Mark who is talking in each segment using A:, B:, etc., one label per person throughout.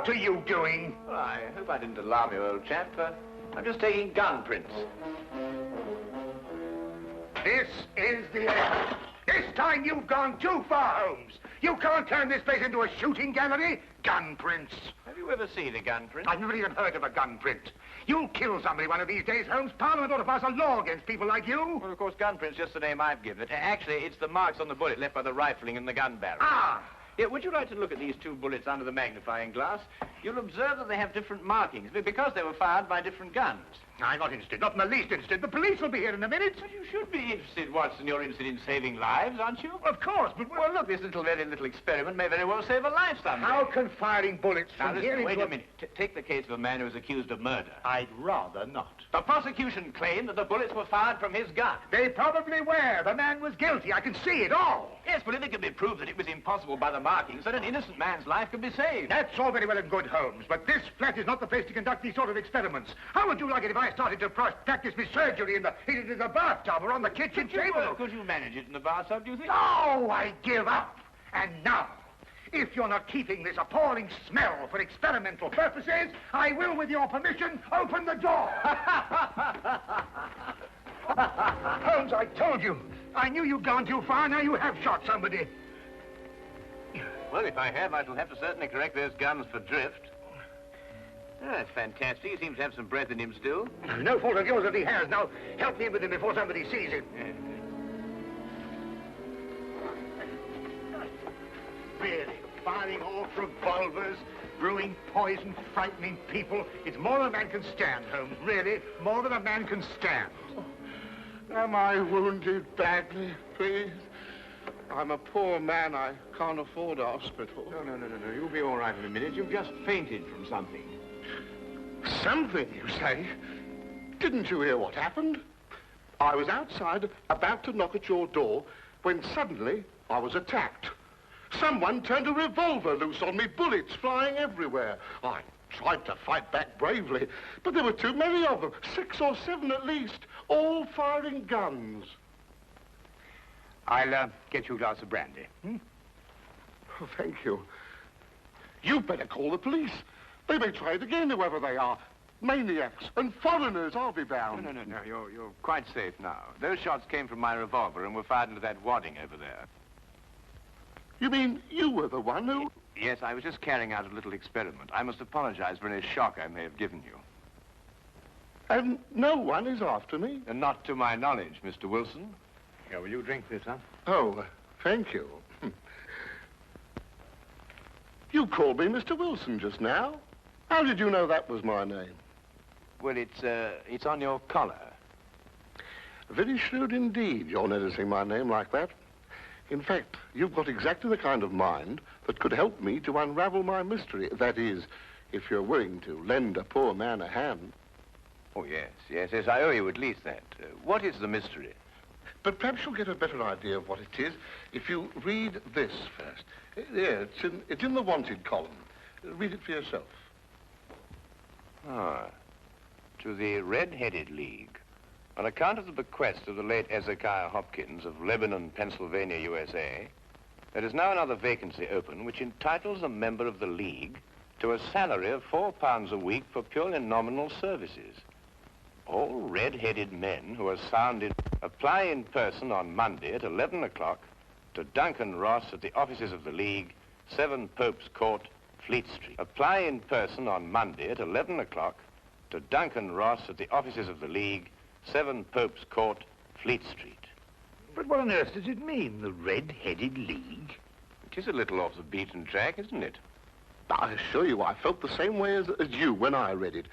A: What are you doing?
B: Well, I hope I didn't alarm you, old chap. I'm just taking gun prints.
A: This is the end. This time you've gone too far, Holmes. You can't turn this place into a shooting gallery. Gun prints.
B: Have you ever seen a gun print?
A: I've never even heard of a gun print. You'll kill somebody one of these days, Holmes. Parliament ought to pass a law against people like you.
B: Well, of course, gun print's just the name I've given it. Actually, it's the marks on the bullet left by the rifling in the gun barrel.
A: Ah!
B: Yeah, would you like to look at these two bullets under the magnifying glass? You'll observe that they have different markings because they were fired by different guns.
A: I'm not interested, not in the least interested. The police will be here in a minute.
B: But you should be interested, Watson. You're interested in saving lives, aren't you?
A: Of course, but...
B: Well, look, this very little experiment may very well save a life someday.
A: How can firing bullets
B: now,
A: from
B: listen,
A: here
B: wait
A: into
B: a minute. Take the case of a man who is accused of murder.
A: I'd rather not.
B: The prosecution claimed that the bullets were fired from his gun.
A: They probably were. The man was guilty. I can see it all.
B: Yes, but if it can be proved that it was impossible by the markings, then an innocent man's life could be saved.
A: That's all very well and good, Holmes, but this flat is not the place to conduct these sort of experiments. How would you like it if I started to practice my surgery in the bathtub or on the kitchen table?
B: Could you manage it in the bathtub, do you think?
A: No, I give up. And now, if you're not keeping this appalling smell for experimental purposes, I will, with your permission, open the door. Holmes, I told you. I knew you'd gone too far. Now you have shot somebody.
B: Well, if I have, I shall have to certainly correct those guns for drift. That's fantastic. He seems to have some breath in him still.
A: No fault of yours if he has. Now, help me with him before somebody sees him. Really, firing off revolvers, brewing poison, frightening people. It's more than a man can stand, Holmes. Really, more than a man can stand.
C: Am I wounded badly, please? I'm a poor man. I can't afford a hospital.
B: No. You'll be all right in a minute. You've just fainted from something.
C: Something, you say? Didn't you hear what happened? I was outside, about to knock at your door, when suddenly I was attacked. Someone turned a revolver loose on me, bullets flying everywhere. I tried to fight back bravely, but there were too many of them, 6 or 7 at least, all firing guns.
A: I'll get you a glass of brandy.
C: Oh, thank you. You'd better call the police. They may try it again, whoever they are. Maniacs and foreigners, I'll be bound.
B: No. You're quite safe now. Those shots came from my revolver and were fired into that wadding over there.
C: You mean you were the one who...
B: Yes, I was just carrying out a little experiment. I must apologize for any shock I may have given you.
C: And no one is after me?
B: And not to my knowledge, Mr. Wilson. Here, will you drink this, huh?
C: Oh, thank you. You called me Mr. Wilson just now. How did you know that was my name?
B: Well, it's on your collar.
C: Very shrewd indeed, you're noticing my name like that. In fact, you've got exactly the kind of mind that could help me to unravel my mystery. That is, if you're willing to lend a poor man a hand.
B: Oh, yes, I owe you at least that. What is the mystery?
C: But perhaps you'll get a better idea of what it is if you read this first. There, it's in the wanted column. Read it for yourself.
B: Ah, to the Red-Headed League. On account of the bequest of the late Ezekiah Hopkins of Lebanon, Pennsylvania, USA, there is now another vacancy open which entitles a member of the League to a salary of £4 a week for purely nominal services. All red-headed men who are sound in... Apply in person on Monday at 11 o'clock to Duncan Ross at the offices of the League, 7 Pope's Court, Fleet Street. Apply in person on Monday at 11 o'clock to Duncan Ross at the offices of the League, 7 Pope's Court, Fleet Street.
A: But what on earth does it mean, the Red-Headed League?
B: It is a little off the beaten track, isn't it?
C: I assure you, I felt the same way as you when I read it.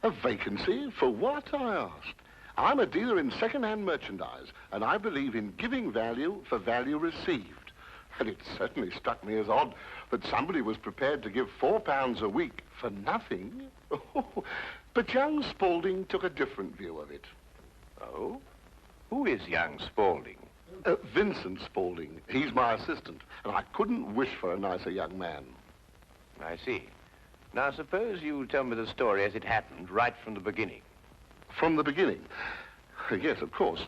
C: A vacancy? For what, I asked. I'm a dealer in second-hand merchandise, and I believe in giving value for value received. And it certainly struck me as odd that somebody was prepared to give £4 a week for nothing. But young Spaulding took a different view of it.
B: Oh? Who is young Spaulding?
C: Vincent Spaulding. He's my assistant, and I couldn't wish for a nicer young man.
B: I see. Now, suppose you tell me the story as it happened, right from the beginning.
C: From the beginning? Yes, of course.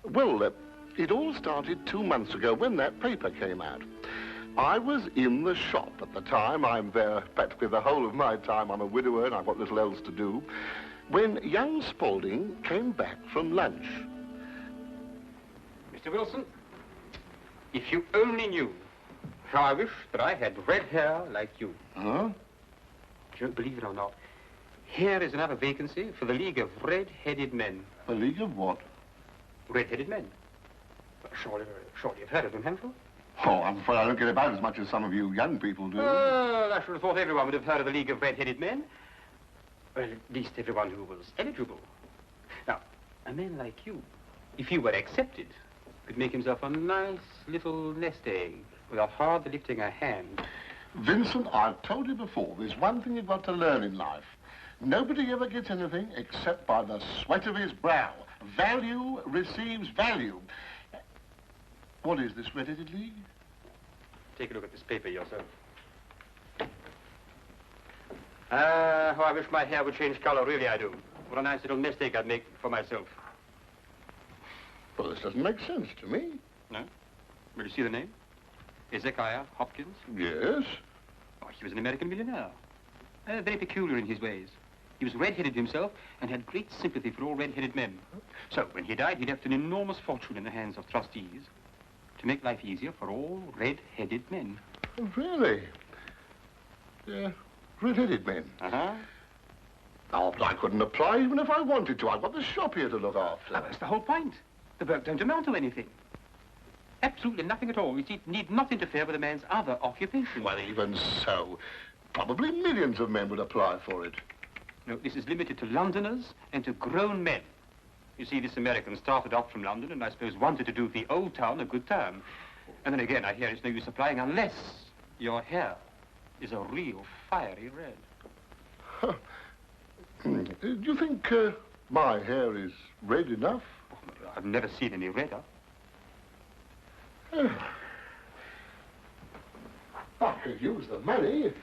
C: Well, it all started 2 months ago when that paper came out. I was in the shop at the time. I'm there practically the whole of my time. I'm a widower and I've got little else to do. When young Spaulding came back from lunch.
D: Mr. Wilson, if you only knew how I wish that I had red hair like you.
C: Huh?
D: Don't believe it or not, here is another vacancy for the League of Red-Headed Men.
C: A league of what?
D: Red-Headed Men. Surely you've heard of them, haven't you?
C: Oh, I'm afraid I don't get about as much as some of you young people do.
D: Well, I should have thought everyone would have heard of the League of Red-Headed Men. Well, at least everyone who was eligible. Now, a man like you, if he were accepted, could make himself a nice little nest egg without hardly lifting a hand.
C: Vincent, I've told you before, there's one thing you've got to learn in life. Nobody ever gets anything except by the sweat of his brow. Value receives value. What is this Red-Headed League?
D: Take a look at this paper yourself. How I wish my hair would change color, really I do. What a nice little nest egg I'd make for myself.
C: Well, this doesn't make sense to me.
D: No? Will you see the name? Hezekiah Hopkins?
C: Yes.
D: Oh, he was an American millionaire. Very peculiar in his ways. He was red-headed himself and had great sympathy for all red-headed men. So, when he died, he left an enormous fortune in the hands of trustees to make life easier for all red-headed men.
C: Oh, really? Yeah, red-headed men.
D: Uh-huh.
C: Oh, but I couldn't apply even if I wanted to. I've got the shop here to look after.
D: That's the whole point. The work don't amount to anything. Absolutely nothing at all. It need not interfere with a man's other occupation.
C: Well, even so, probably millions of men would apply for it.
D: No, this is limited to Londoners and to grown men. You see, this American started off from London and I suppose wanted to do the old town a good turn. And then again, I hear it's no use applying unless your hair is a real fiery red.
C: Huh. Do you think my hair is red enough?
D: Oh, I've never seen any redder.
C: I could use the money.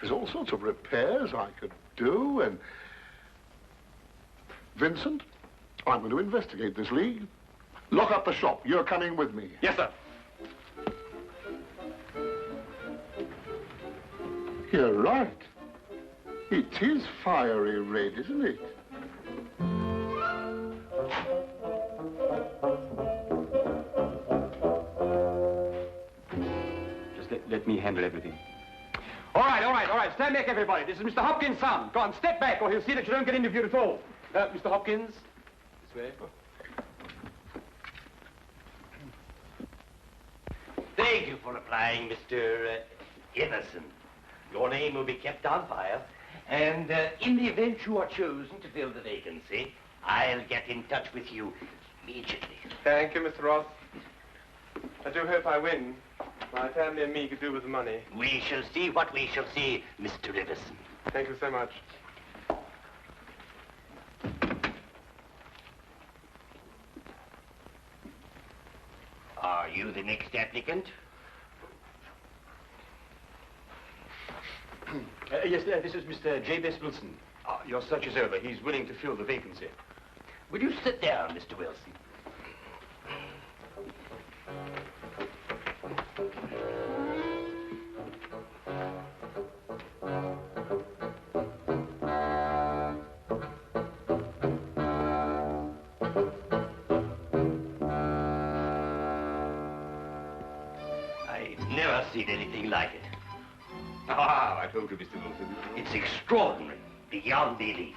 C: There's all sorts of repairs I could do, and... Vincent, I'm going to investigate this league. Lock up the shop. You're coming with me.
D: Yes, sir.
C: You're right. It is fiery red, isn't it?
D: Let me handle everything. All right. Stand back, everybody. This is Mr. Hopkins' son. Go on, step back, or he'll see that you don't get interviewed at all. Mr. Hopkins, this way.
E: Thank you for applying, Mr. Emerson. Your name will be kept on file, and in the event you are chosen to fill the vacancy, I'll get in touch with you immediately.
F: Thank you, Mr. Ross. I do hope I win. My family and me could do with the money.
E: We shall see what we shall see, Mr. Iverson.
F: Thank you so much.
E: Are you the next applicant?
D: Yes, this is Mr. J.B.S. Wilson. Your search is over. He's willing to fill the vacancy.
E: Will you sit down, Mr. Wilson? I've never seen anything like it.
D: I told you, Mr. Wilson.
E: It's extraordinary, beyond belief.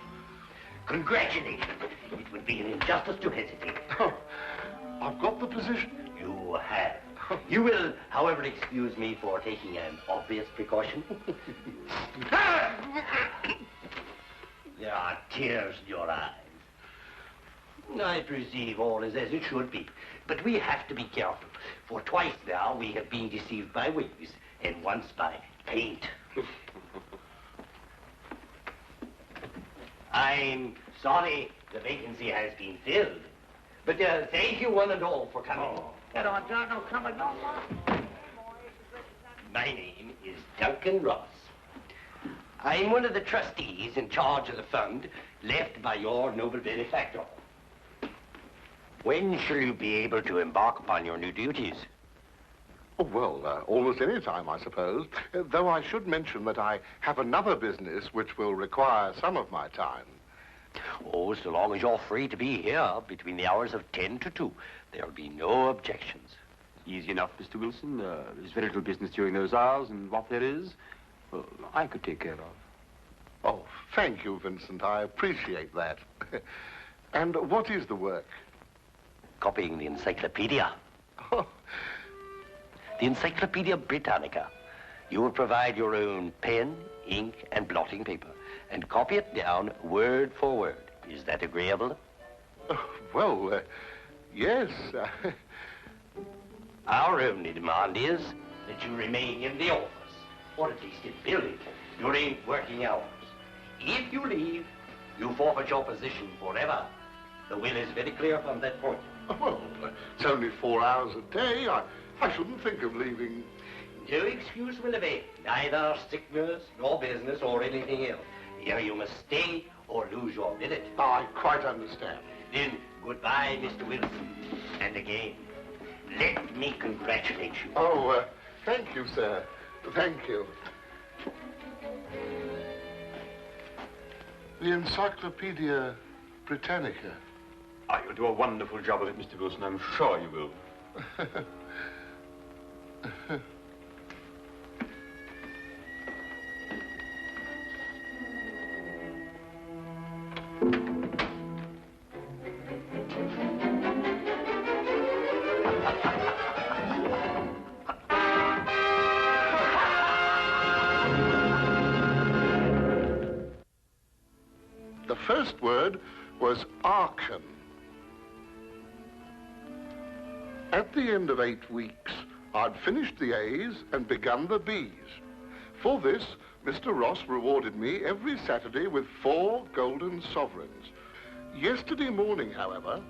E: Congratulations. It would be an injustice to hesitate.
C: Oh, I've got the position.
E: You have. You will, however, excuse me for taking an obvious precaution. There are tears in your eyes. I perceive all is as it should be, but we have to be careful, for twice now we have been deceived by wigs, and once by paint. I'm sorry the vacancy has been filled, but thank you one and all for coming.
A: Get on, John, no, come along.
E: My name is Duncan Ross. I'm one of the trustees in charge of the fund left by your noble benefactor. When shall you be able to embark upon your new duties?
C: Oh, well, almost any time, I suppose. Though I should mention that I have another business which will require some of my time.
E: Oh, so long as you're free to be here between the hours of 10 to 2, there'll be no objections.
D: Easy enough, Mr. Wilson. There's very little business during those hours, and what there is, well, I could take care of.
C: Oh, thank you, Vincent. I appreciate that. And what is the work?
E: Copying the encyclopedia.
C: Oh,
E: The Encyclopedia Britannica. You will provide your own pen, ink, and blotting paper, and copy it down word for word. Is that agreeable?
C: well, yes.
E: Our only demand is that you remain in the office, or at least in building, during working hours. If you leave, you forfeit your position forever. The will is very clear from that point.
C: Well, it's only 4 hours a day. I shouldn't think of leaving.
E: No excuse will avail, neither sickness, nor business, or anything else. Here you must stay or lose your billet.
C: I quite understand.
E: Then, goodbye, Mr. Wilson. And again, let me congratulate you.
C: Oh, thank you, sir. Thank you. The Encyclopedia Britannica.
D: Ah, you'll do a wonderful job of it, Mr. Wilson. I'm sure you will.
C: The first word was Arkan. At the end of 8 weeks, I'd finished the A's and begun the B's. For this, Mr. Ross rewarded me every Saturday with 4 golden sovereigns. Yesterday morning, however,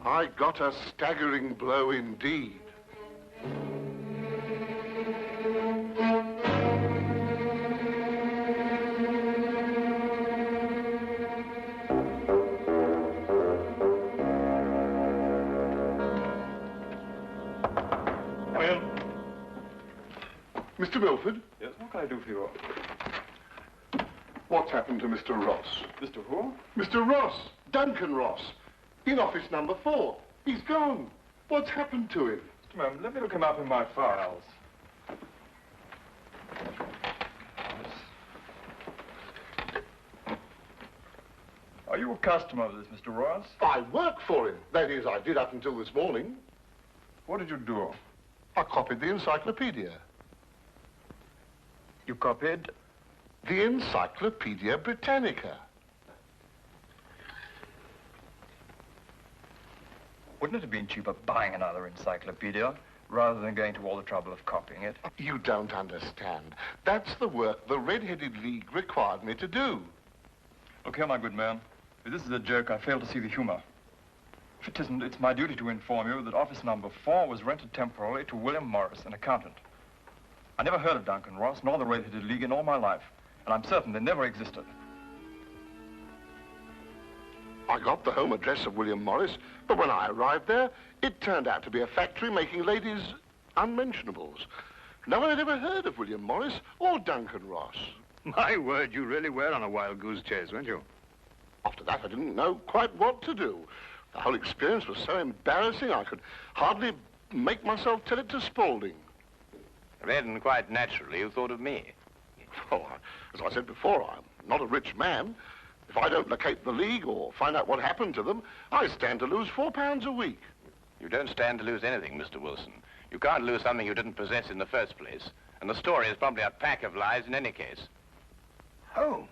C: I got a staggering blow indeed. Mr. Milford?
F: Yes, what can I do for you?
C: What's happened to Mr. Ross?
F: Mr. Who?
C: Mr. Ross, Duncan Ross, in office number 4. He's gone. What's happened to him?
F: Just a moment, let me look him up in my files. Are you a customer of this, Mr. Ross?
C: I work for him. That is, I did up until this morning.
F: What did you do?
C: I copied the encyclopedia.
F: You copied?
C: The Encyclopedia Britannica.
F: Wouldn't it have been cheaper buying another encyclopedia rather than going to all the trouble of copying it?
C: You don't understand. That's the work the Red-Headed League required me to do.
F: Look here, my good man. If this is a joke, I fail to see the humor. If it isn't, it's my duty to inform you that office number 4 was rented temporarily to William Morris, an accountant. I never heard of Duncan Ross, nor the Red-Headed League in all my life, and I'm certain they never existed.
C: I got the home address of William Morris, but when I arrived there, it turned out to be a factory making ladies' unmentionables. No one had ever heard of William Morris or Duncan Ross.
B: My word, you really were on a wild goose chase, weren't you?
C: After that, I didn't know quite what to do. The whole experience was so embarrassing, I could hardly make myself tell it to Spaulding.
B: Then, quite naturally, you thought of me.
C: Oh, as I said before, I'm not a rich man. If I don't locate the League or find out what happened to them, I stand to lose £4 a week.
B: You don't stand to lose anything, Mr. Wilson. You can't lose something you didn't possess in the first place. And the story is probably a pack of lies in any case. Holmes.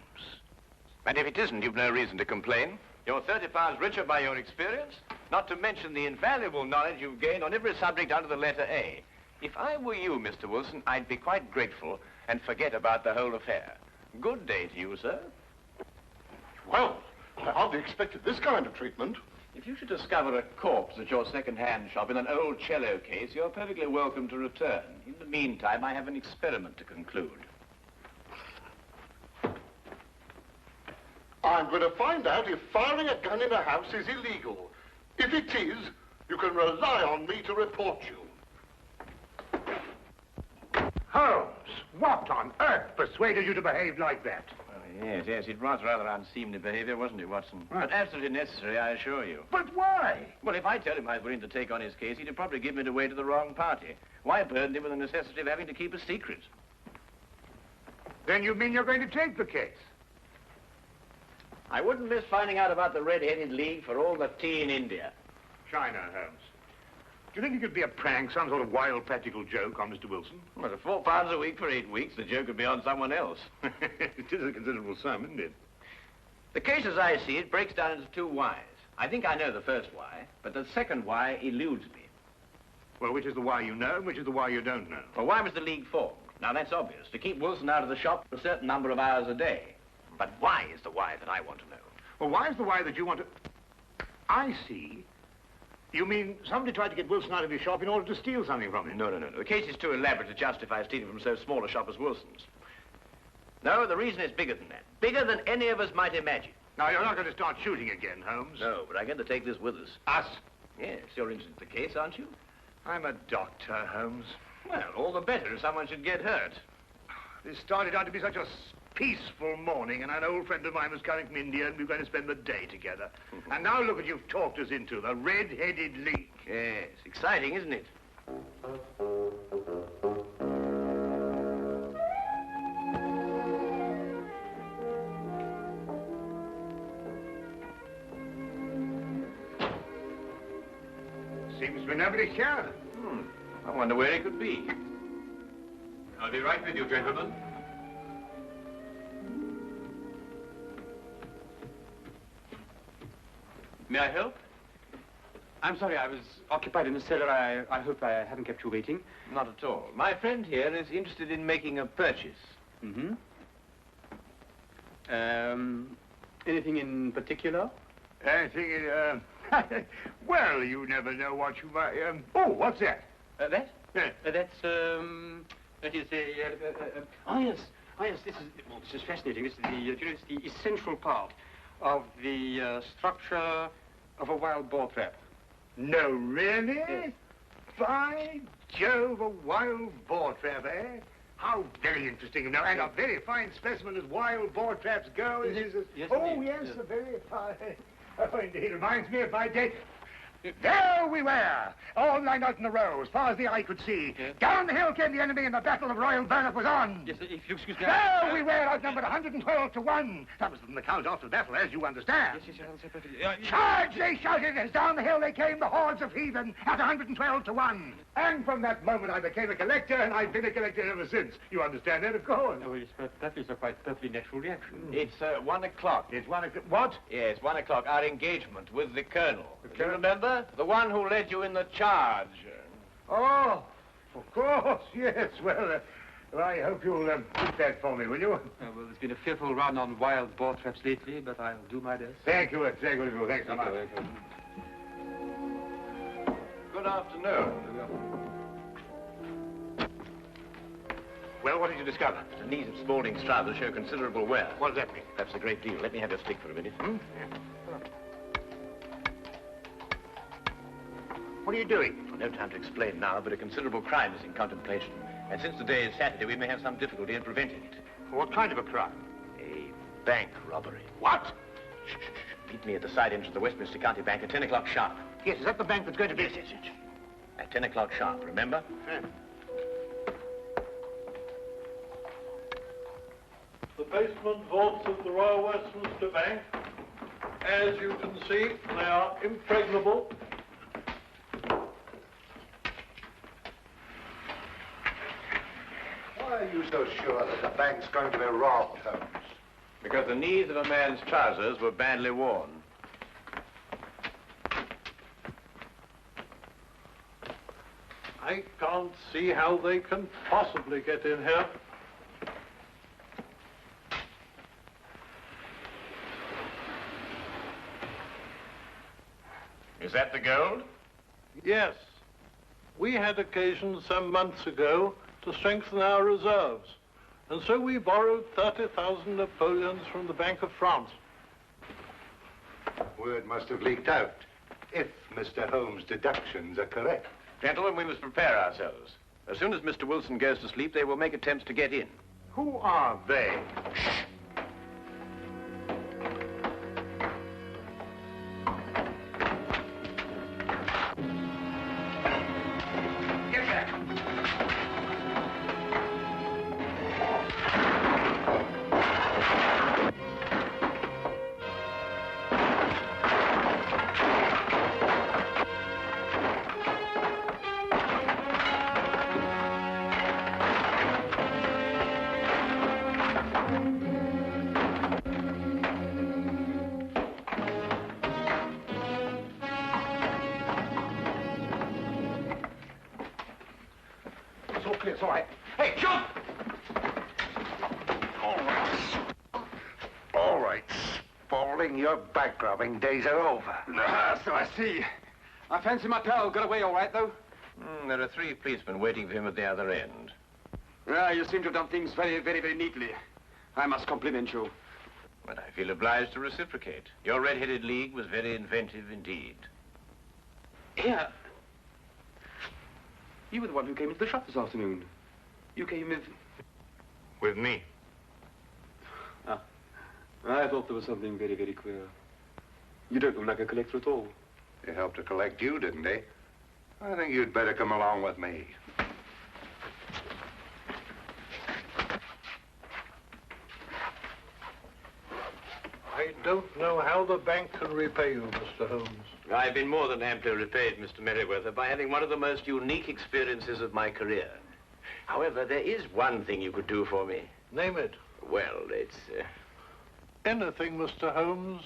B: And if it isn't, you've no reason to complain. You're £30 richer by your experience, not to mention the invaluable knowledge you've gained on every subject under the letter A. If I were you, Mr. Wilson, I'd be quite grateful and forget about the whole affair. Good day to you, sir.
C: Well, I hardly expected this kind of treatment.
B: If you should discover a corpse at your second-hand shop in an old cello case, you're perfectly welcome to return. In the meantime, I have an experiment to conclude.
C: I'm going to find out if firing a gun in a house is illegal. If it is, you can rely on me to report you.
A: Holmes, what on earth persuaded you to behave like that?
B: Yes, it was rather unseemly behavior, wasn't it, Watson?
A: Right.
B: But absolutely necessary, I assure you.
A: But why?
B: Well, if I tell him I was willing to take on his case, he'd probably give me away to the wrong party. Why burden him with the necessity of having to keep a secret?
A: Then you mean you're going to take the case?
B: I wouldn't miss finding out about the Red-Headed League for all the tea in India.
A: China, Holmes. Do you think it could be a prank, some sort of wild practical joke on Mr. Wilson?
B: Well, at £4 a week for 8 weeks, the joke would be on someone else.
A: It is a considerable sum, isn't it?
B: The case, as I see it, breaks down into two whys. I think I know the first why, but the second why eludes me.
A: Well, which is the why you know and which is the why you don't know?
B: Well, why was the League formed? Now, that's obvious. To keep Wilson out of the shop for a certain number of hours a day. But why is the why that I want to know?
A: Well, why is the why that you want to... I see. You mean somebody tried to get Wilson out of his shop in order to steal something from him?
B: No. The case is too elaborate to justify stealing from so small a shop as Wilson's. No, the reason is bigger than that. Bigger than any of us might imagine.
A: Now, you're not going to start shooting again, Holmes.
B: No, but I'm going to take this with us.
A: Us?
B: Yes, you're interested in the case, aren't you?
A: I'm a doctor, Holmes.
B: Well, all the better if someone should get hurt.
A: This started out to be such a peaceful morning, and an old friend of mine was coming from India, and we were going to spend the day together. And now look what you've talked us into, the Red-Headed League.
B: Yes, exciting, isn't it?
A: Seems to be nobody here.
B: I wonder where he could be.
D: I'll be right with you, gentlemen. May I help? I'm sorry, I was occupied in the cellar. I hope I haven't kept you waiting.
B: Not at all. My friend here is interested in making a purchase.
D: Mm-hmm. Anything in particular?
A: I think well, you never know what you might... Oh, what's that?
D: That?
A: Yeah.
D: That is a... oh, yes, this is fascinating. This is it's the essential part of the structure of a wild boar trap.
A: No, really?
D: Yes.
A: By Jove, a wild boar trap, eh? How very interesting. No, and a very fine specimen as wild boar traps go.
D: Yes,
A: oh,
D: indeed.
A: yes, a very fine... Oh, indeed, reminds me of my day. There we were, all lined out in a row, as far as the eye could see.
D: Yes.
A: Down the hill came the enemy, and the Battle of Royal Burnop was on.
D: Yes, if you excuse me...
A: There we were, outnumbered 112 to 1. That was from the count after the battle, as you understand.
D: Yes, I'll say perfectly.
A: Charge, they shouted, as down the hill they came, the hordes of heathen, at 112 to 1. And from that moment I became a collector, and I've been a collector ever since. You understand that, of course.
D: Oh, yes, but that is a quite perfectly natural reaction.
B: It's 1 o'clock.
A: It's 1 o'clock. What?
B: Yes, 1 o'clock. Our engagement with the Colonel.
A: The
B: Do you
A: Colonel?
B: remember? The one who led you in the charge.
A: Oh, of course, yes. Well, I hope you'll keep that for me, will you?
D: Well, there's been a fearful run on wild boar traps lately, but I'll do my best.
A: Thank you, thank you. Thanks so much.
B: Good afternoon.
A: Well, what did you discover?
B: The knees of Spaulding's trousers show considerable wear.
A: What does that mean?
B: That's a great deal. Let me have your stick for a minute.
A: Yeah. What are you doing?
B: Well, no time to explain now, but a considerable crime is in contemplation. And since today is Saturday, we may have some difficulty in preventing it.
A: What kind of a crime?
B: A bank robbery.
A: What?
B: Shh. Meet me at the side entrance of the Westminster County Bank at 10 o'clock sharp.
A: Yes, is that the bank that's going to be...
B: Yes. At 10 o'clock sharp, remember?
A: Yeah.
G: The basement vaults of the Royal Westminster Bank, as you can see, they are impregnable.
C: Why are you so sure that the bank's going to be robbed, Holmes?
B: Because the knees of a man's trousers were badly worn.
G: I can't see how they can possibly get in here.
B: Is that the gold?
G: Yes. We had occasion some months ago to strengthen our reserves, and so we borrowed 30,000 Napoleons from the Bank of France.
C: Word must have leaked out, if Mr. Holmes' deductions are correct.
B: Gentlemen, we must prepare ourselves. As soon as Mr. Wilson goes to sleep, they will make attempts to get in.
A: Who are they? Get back. It's all clear, it's all right. Hey, jump! All right. All right, Spaulding, your back-robbing days are over.
D: So I see. I fancy my pal got away all right, though.
B: There are 3 policemen waiting for him at the other end.
D: You seem to have done things very, very, very neatly. I must compliment you.
B: But I feel obliged to reciprocate. Your red-headed league was very inventive indeed.
D: Here. You were the one who came into the shop this afternoon. You came with...
A: With me.
D: Ah. I thought there was something very, very queer. You don't look like a collector at all.
C: They helped to collect you, didn't they? I think you'd better come along with me.
G: I don't know how the bank can repay you, Mr. Holmes.
B: I've been more than amply repaid, Mr. Merriweather, by having one of the most unique experiences of my career. However, there is one thing you could do for me.
G: Name it.
B: Well, it's...
G: Anything, Mr. Holmes?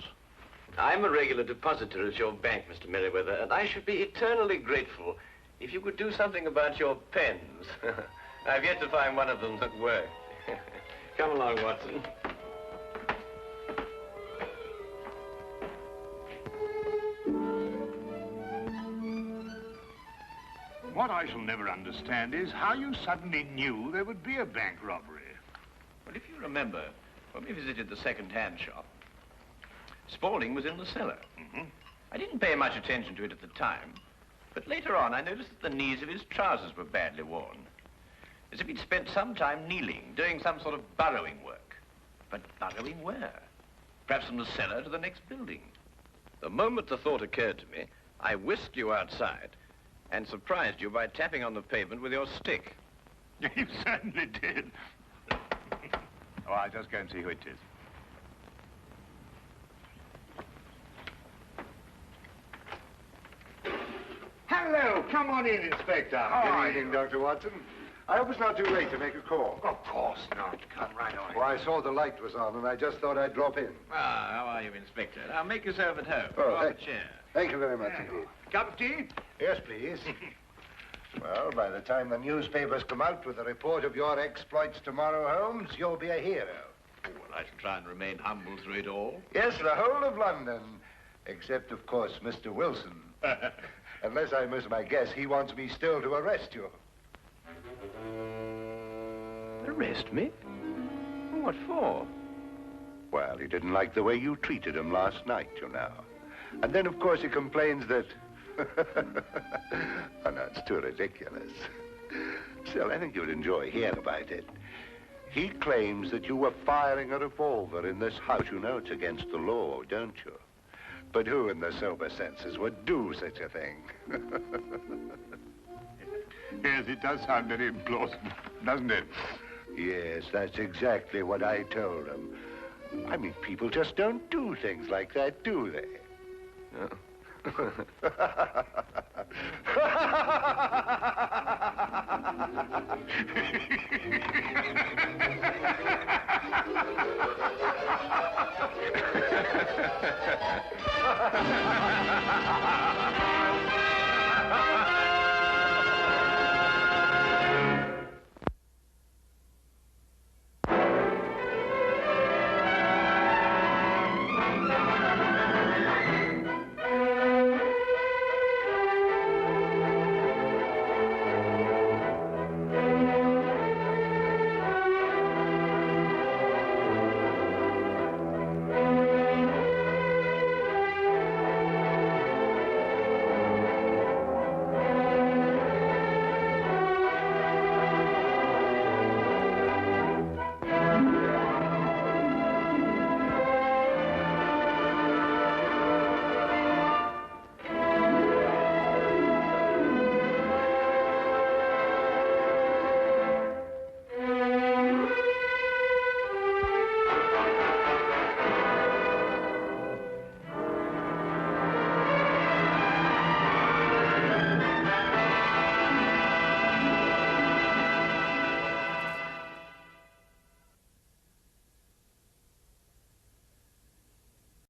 B: I'm a regular depositor at your bank, Mr. Merriweather, and I should be eternally grateful if you could do something about your pens. I've yet to find one of them that worked. Come along, Watson.
A: What I shall never understand is how you suddenly knew there would be a bank robbery.
B: Well, if you remember, when we visited the second-hand shop, Spaulding was in the cellar. I didn't pay much attention to it at the time, but later on I noticed that the knees of his trousers were badly worn, as if he'd spent some time kneeling, doing some sort of burrowing work. But burrowing where? Perhaps from the cellar to the next building. The moment the thought occurred to me, I whisked you outside and surprised you by tapping on the pavement with your stick.
A: You certainly did. Oh, I'll just go and see who it is. Hello, come on in, Inspector. How are you?
H: Dr. Watson. I hope it's not too late to make a call.
A: Of course not. Come right on.
H: Well, I saw the light was on, and I just thought I'd drop in.
B: Ah, how are you, Inspector? Now, make yourself at home.
H: Oh,
B: Draw up a chair.
H: Thank you very much indeed.
A: Cup of tea?
H: Yes, please. Well, by the time the newspapers come out with a report of your exploits tomorrow, Holmes, you'll be a hero.
B: Oh, well, I shall try and remain humble through it all.
H: Yes, the whole of London, except, of course, Mr. Wilson. Unless I miss my guess, he wants me still to arrest you.
B: Arrest me? What for?
H: Well, he didn't like the way you treated him last night, you know. And then, of course, he complains that... Oh, no, it's too ridiculous. Still, I think you'd enjoy hearing about it. He claims that you were firing a revolver in this house. You know it's against the law, don't you? But who in their sober senses would do such a thing?
A: Yes, it does sound very implausible, doesn't it?
H: Yes, that's exactly what I told him. I mean, people just don't do things like that, do they? No.